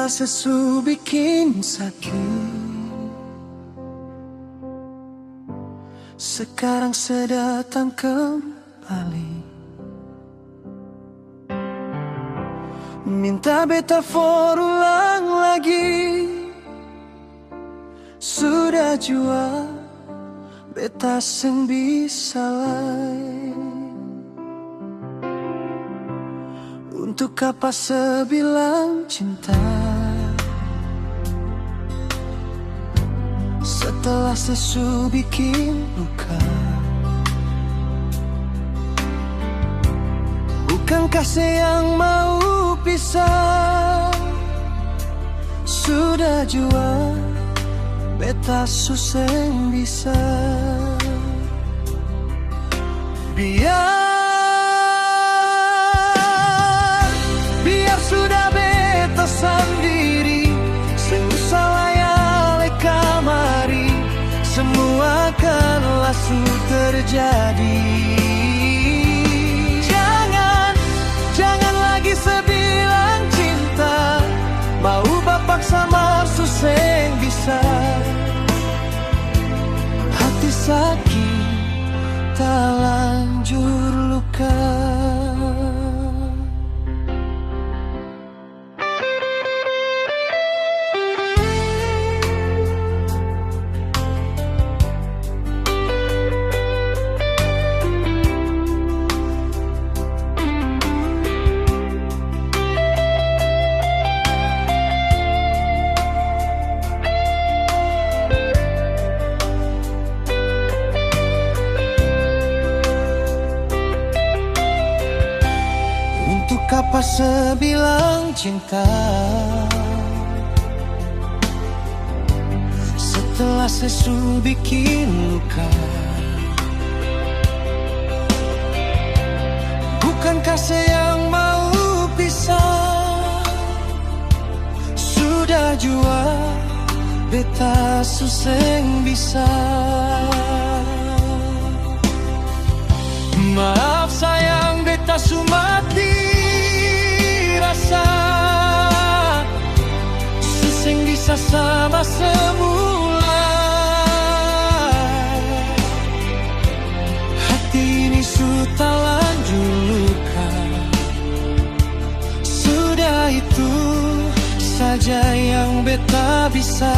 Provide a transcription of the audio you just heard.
Setelah sesu bikin sakit, sekarang sedatang kembali, minta beta for ulang lagi. Sudah jua beta seng bisa lain. Untuk apa sebilang cinta setelah sesu bikin luka? Bukankah sayang mau pisah? Sudah jua beta suseng bisa. Biar sudah beta sendiri, seusah layale kamari, semua akan langsung terjadi. Jangan lagi sebilang cinta, mau bapak sama suseng bisa. Hati sakit tak lanjur luka. Untuk apa sebilang cinta setelah sesu bikin luka? Bukankah sayang mau pisah? Sudah jua beta suseng bisa. Maaf sayang, beta sumati rasa, suseng bisa sama semula. Hati ini sudah lanjut luka. Sudah itu saja yang beta bisa.